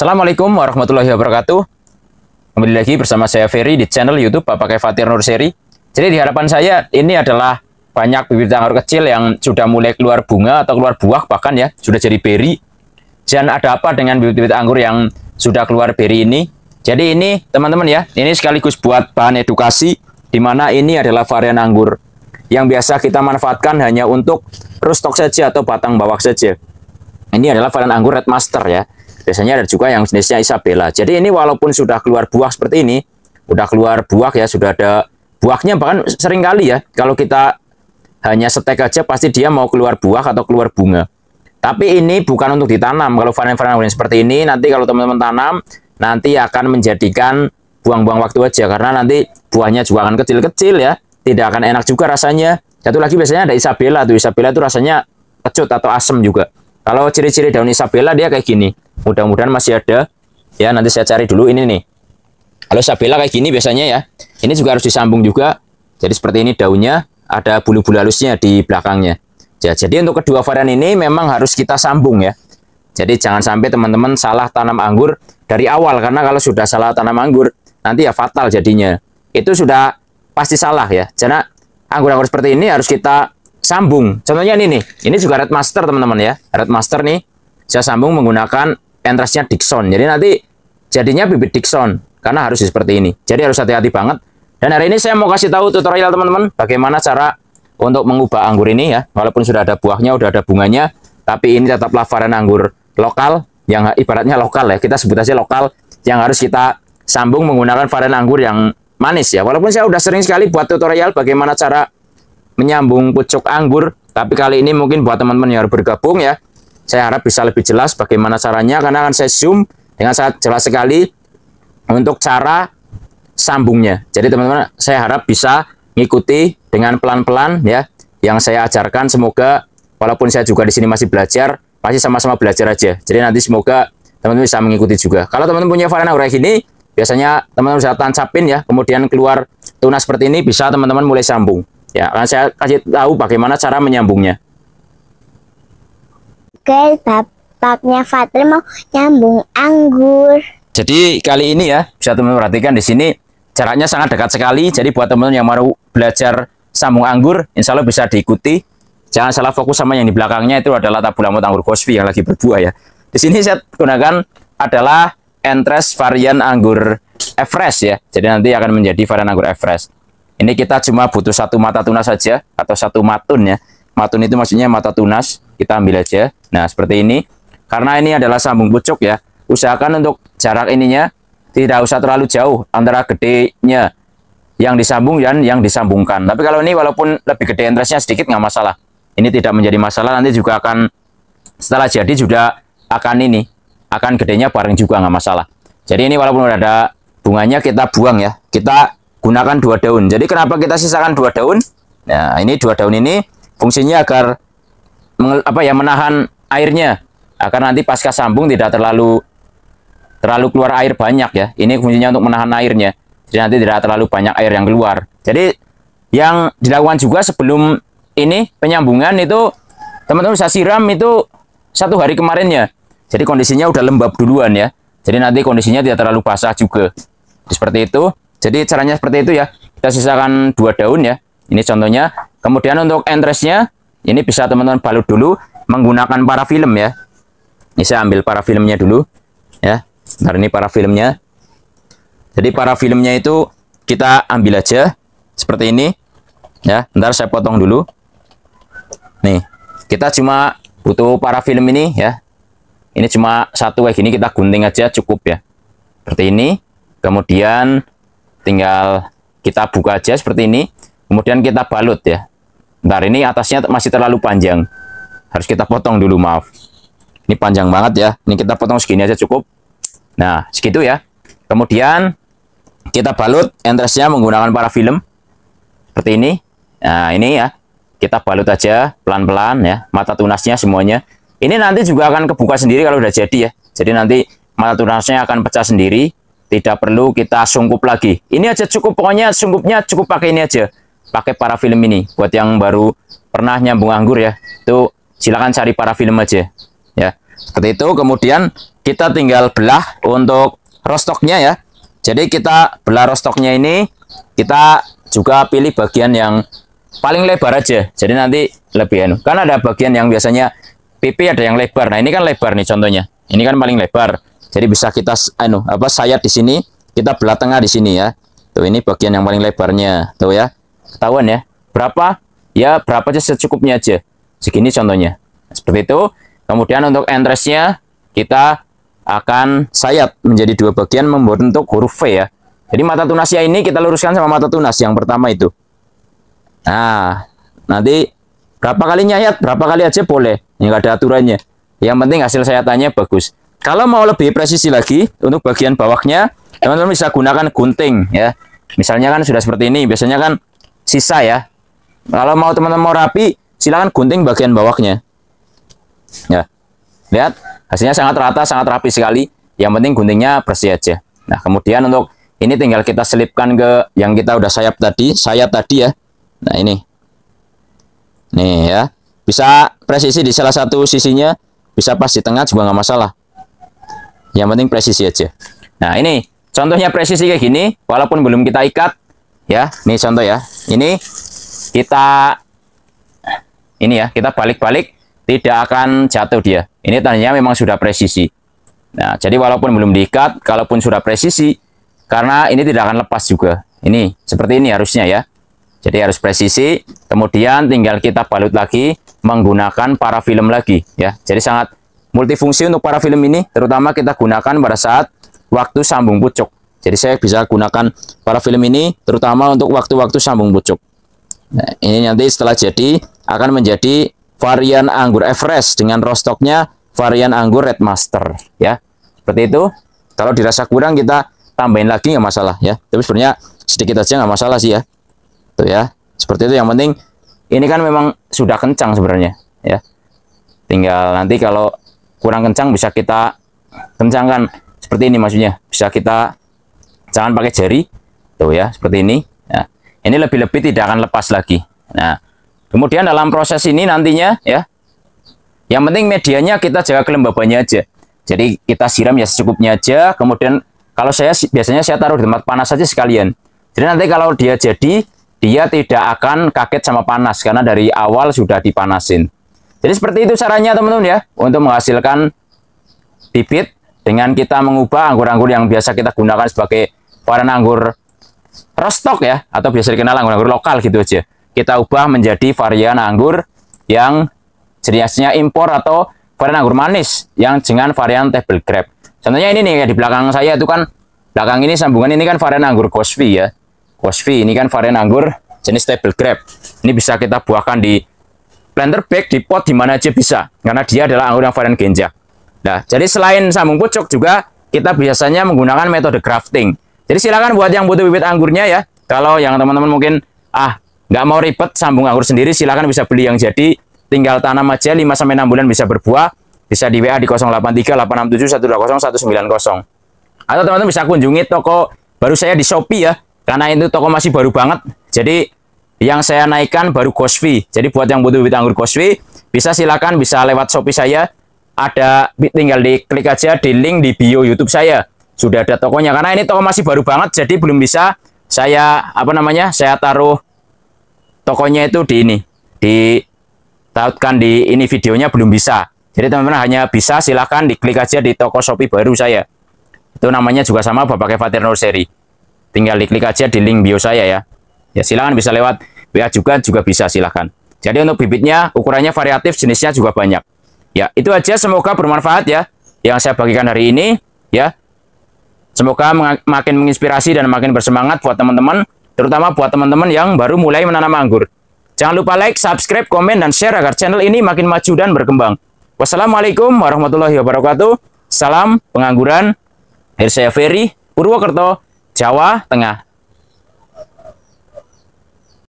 Assalamualaikum warahmatullahi wabarakatuh. Kembali lagi bersama saya Ferry di channel YouTube Bapak Fatir Nurseri. Jadi di hadapan saya ini adalah banyak bibit anggur kecil yang sudah mulai keluar bunga atau keluar buah, bahkan ya sudah jadi beri. Dan ada apa dengan bibit-bibit anggur yang sudah keluar beri ini? Jadi ini teman-teman ya, ini sekaligus buat bahan edukasi, di mana ini adalah varian anggur yang biasa kita manfaatkan hanya untuk rootstock saja atau batang bawah saja. Ini adalah varian anggur Red Master ya. Biasanya ada juga yang jenisnya Isabella. Jadi ini walaupun sudah keluar buah seperti ini, udah keluar buah ya, sudah ada buahnya, bahkan sering kali ya, kalau kita hanya setek aja pasti dia mau keluar buah atau keluar bunga. Tapi ini bukan untuk ditanam. Kalau varian-varian anggur seperti ini, nanti kalau teman-teman tanam, nanti akan menjadikan buang-buang waktu aja, karena nanti buahnya juga akan kecil-kecil ya, tidak akan enak juga rasanya. Satu lagi biasanya ada Isabella tuh. Isabella tuh rasanya kecut atau asam juga. Kalau ciri-ciri daun Isabella dia kayak gini. Mudah-mudahan masih ada. Ya, nanti saya cari dulu ini nih. Kalau Isabella kayak gini biasanya ya. Ini juga harus disambung juga. Jadi seperti ini daunnya, ada bulu-bulu halusnya di belakangnya. Ya, jadi untuk kedua varian ini memang harus kita sambung ya. Jadi jangan sampai teman-teman salah tanam anggur dari awal, karena kalau sudah salah tanam anggur nanti ya fatal jadinya. Itu sudah pasti salah ya. Karena anggur-anggur seperti ini harus kita sambung. Contohnya ini nih. Ini juga Red Master teman-teman ya. Red Master nih saya sambung menggunakan entrasnya Dickson. Jadi nanti jadinya bibit Dickson, karena harus seperti ini. Jadi harus hati-hati banget. Dan hari ini saya mau kasih tahu tutorial teman-teman bagaimana cara untuk mengubah anggur ini ya. Walaupun sudah ada buahnya, sudah ada bunganya, tapi ini tetaplah varian anggur lokal yang ibaratnya lokal ya. Kita sebut aja lokal, yang harus kita sambung menggunakan varian anggur yang manis ya. Walaupun saya udah sering sekali buat tutorial bagaimana cara menyambung pucuk anggur, tapi kali ini mungkin buat teman-teman yang baru bergabung ya, saya harap bisa lebih jelas bagaimana caranya, karena akan saya zoom dengan sangat jelas sekali untuk cara sambungnya. Jadi teman-teman, saya harap bisa ngikuti dengan pelan-pelan ya yang saya ajarkan. Semoga walaupun saya juga di sini masih belajar, pasti sama-sama belajar aja. Jadi nanti semoga teman-teman bisa mengikuti juga. Kalau teman-teman punya varian anggur kayak gini, biasanya teman-teman bisa tancapin ya, kemudian keluar tunas seperti ini, bisa teman-teman mulai sambung. Ya, akan saya kasih tahu bagaimana cara menyambungnya. Oke, bapaknya Fatir mau nyambung anggur. Jadi kali ini ya, bisa teman-teman perhatikan di sini jaraknya sangat dekat sekali. Jadi buat teman-teman yang mau belajar sambung anggur, insya Allah bisa diikuti. Jangan salah fokus sama yang di belakangnya, itu adalah tabula anggur Gosvi yang lagi berbuah ya. Di sini saya gunakan adalah Entres varian anggur Everest ya. Jadi nanti akan menjadi varian anggur Everest. Ini kita cuma butuh satu mata tunas saja, atau satu matun ya. Matun itu maksudnya mata tunas. Kita ambil aja. Nah, seperti ini. Karena ini adalah sambung pucuk ya, usahakan untuk jarak ininya tidak usah terlalu jauh antara gedenya yang disambung dan yang disambungkan. Tapi kalau ini walaupun lebih gede entrasnya sedikit nggak masalah. Ini tidak menjadi masalah, nanti juga akan setelah jadi juga akan gedenya bareng juga nggak masalah. Jadi ini walaupun udah ada bunganya kita buang ya. Kita gunakan 2 daun. Jadi kenapa kita sisakan 2 daun? Nah, ini 2 daun ini fungsinya agar menahan airnya, agar nanti pasca sambung tidak terlalu keluar air banyak ya. Ini fungsinya untuk menahan airnya, jadi nanti tidak terlalu banyak air yang keluar. Jadi yang dilakukan juga sebelum ini penyambungan itu teman-teman bisa siram itu 1 hari kemarinnya. Jadi kondisinya udah lembab duluan ya. Jadi nanti kondisinya tidak terlalu basah juga. Jadi seperti itu. Jadi caranya seperti itu ya. Kita sisakan 2 daun ya. Ini contohnya. Kemudian untuk entresnya ini bisa teman-teman balut dulu menggunakan parafilm ya. Ini saya ambil parafilmnya dulu ya. Nah, ini parafilmnya. Jadi parafilmnya itu kita ambil aja seperti ini ya. Ntar saya potong dulu. Nih, kita cuma butuh parafilm ini ya. Ini cuma 1 kayak gini, kita gunting aja cukup ya. Seperti ini. Kemudian tinggal kita buka aja seperti ini. Kemudian kita balut ya. Bentar, ini atasnya masih terlalu panjang. Harus kita potong dulu, maaf. Ini panjang banget ya. Ini kita potong segini aja cukup. Nah, segitu ya. Kemudian kita balut entresnya menggunakan parafilm. Seperti ini. Nah, ini ya. Kita balut aja pelan-pelan ya. Mata tunasnya semuanya. Ini nanti juga akan kebuka sendiri kalau udah jadi ya. Jadi nanti mata tunasnya akan pecah sendiri. Tidak perlu kita sungkup lagi. Ini aja cukup. Pokoknya sungkupnya cukup pakai ini aja. Pakai parafilm ini. Buat yang baru pernah nyambung anggur ya, itu silakan cari parafilm aja ya. Seperti itu. Kemudian kita tinggal belah untuk rostoknya ya. Jadi kita belah rostoknya ini, kita juga pilih bagian yang paling lebar aja. Jadi nanti lebih anu. Kan ada bagian yang biasanya pipi ada yang lebar. Nah, ini kan lebar nih contohnya. Ini kan paling lebar. Jadi bisa kita sayat di sini, kita belah tengah di sini ya. Tuh, ini bagian yang paling lebarnya. Tuh ya. Ketahuan ya. Berapa? Ya, berapa aja secukupnya aja. Segini contohnya. Seperti itu. Kemudian untuk entrance-nya kita akan sayat menjadi dua bagian membentuk huruf V ya. Jadi mata tunasnya ini kita luruskan sama mata tunas yang pertama itu. Nah, nanti berapa kali nyayat, berapa kali aja boleh. Nggak ada aturannya. Yang penting hasil sayatannya bagus. Kalau mau lebih presisi lagi untuk bagian bawahnya, teman-teman bisa gunakan gunting ya. Misalnya kan sudah seperti ini, biasanya kan sisa ya. Kalau mau teman-teman mau rapi, silakan gunting bagian bawahnya. Ya, lihat hasilnya sangat rata, sangat rapi sekali. Yang penting guntingnya bersih aja. Nah, kemudian untuk ini tinggal kita selipkan ke yang kita udah sayat tadi ya. Nah, ini nih ya, bisa presisi di salah satu sisinya, bisa pas di tengah juga nggak masalah. Yang penting presisi aja. Nah, ini contohnya presisi kayak gini, walaupun belum kita ikat ya. Ini contoh ya. Ini kita balik-balik, tidak akan jatuh dia. Ini tandanya memang sudah presisi. Nah, jadi walaupun belum diikat, kalaupun sudah presisi, karena ini tidak akan lepas juga. Ini seperti ini harusnya ya. Jadi harus presisi. Kemudian tinggal kita balut lagi menggunakan parafilm lagi ya. Jadi sangat multifungsi untuk parafilm ini, terutama kita gunakan pada saat waktu sambung pucuk. Jadi saya bisa gunakan parafilm ini terutama untuk waktu-waktu sambung pucuk. Nah, ini nanti setelah jadi akan menjadi varian anggur Everest dengan rostoknya varian anggur Red Master ya. Seperti itu. Kalau dirasa kurang kita tambahin lagi nggak masalah ya. Tapi sebenarnya sedikit aja nggak masalah sih ya. Tuh ya. Seperti itu. Yang penting ini kan memang sudah kencang sebenarnya ya. Tinggal nanti kalau kurang kencang bisa kita kencangkan seperti ini maksudnya. Bisa kita jangan pakai jari. Tuh ya, seperti ini. Nah, ini lebih-lebih tidak akan lepas lagi. Nah, kemudian dalam proses ini nantinya ya, yang penting medianya kita jaga kelembabannya aja. Jadi kita siram ya secukupnya aja. Kemudian kalau saya biasanya saya taruh di tempat panas saja sekalian. Jadi nanti kalau dia jadi, dia tidak akan kaget sama panas karena dari awal sudah dipanasin. Jadi seperti itu caranya teman-teman ya, untuk menghasilkan bibit dengan kita mengubah anggur-anggur yang biasa kita gunakan sebagai varian anggur rostok ya, atau biasa dikenal anggur-anggur lokal gitu aja. Kita ubah menjadi varian anggur yang jenisnya impor atau varian anggur manis yang dengan varian table grape. Contohnya ini nih, kayak di belakang saya itu kan, belakang ini sambungan ini kan varian anggur Gosvi ya. Gosvi ini kan varian anggur jenis table grape. Ini bisa kita buahkan di planter bag, di pot, di mana aja bisa. Karena dia adalah anggur yang varian genjak. Nah, jadi selain sambung pucuk juga kita biasanya menggunakan metode grafting. Jadi silakan buat yang butuh bibit anggurnya ya. Kalau yang teman-teman mungkin nggak mau ribet sambung anggur sendiri, silakan bisa beli yang jadi. Tinggal tanam aja 5-6 bulan bisa berbuah. Bisa di WA di 083867120190. Atau teman-teman bisa kunjungi toko baru saya di Shopee ya. Karena itu toko masih baru banget. Jadi yang saya naikkan baru Gosvi. Jadi buat yang butuh bibit anggur Gosvi, bisa silakan bisa lewat Shopee saya. Ada, tinggal diklik aja di link di bio YouTube saya. Sudah ada tokonya. Karena ini toko masih baru banget, jadi belum bisa saya saya taruh tokonya itu di ini, ditautkan di ini videonya belum bisa. Jadi teman-teman hanya bisa silakan diklik aja di toko Shopee baru saya. Itu namanya juga sama, Bapak Fatir Nursery. Tinggal diklik aja di link bio saya ya. Ya silakan bisa lewat WA juga bisa silakan. Jadi untuk bibitnya ukurannya variatif, jenisnya juga banyak. Ya, itu aja, semoga bermanfaat ya yang saya bagikan hari ini ya. Semoga makin menginspirasi dan makin bersemangat buat teman-teman, terutama buat teman-teman yang baru mulai menanam anggur. Jangan lupa like, subscribe, komen, dan share agar channel ini makin maju dan berkembang. Wassalamualaikum warahmatullahi wabarakatuh. Salam pengangguran. Dari saya Ferry, Purwokerto, Jawa Tengah.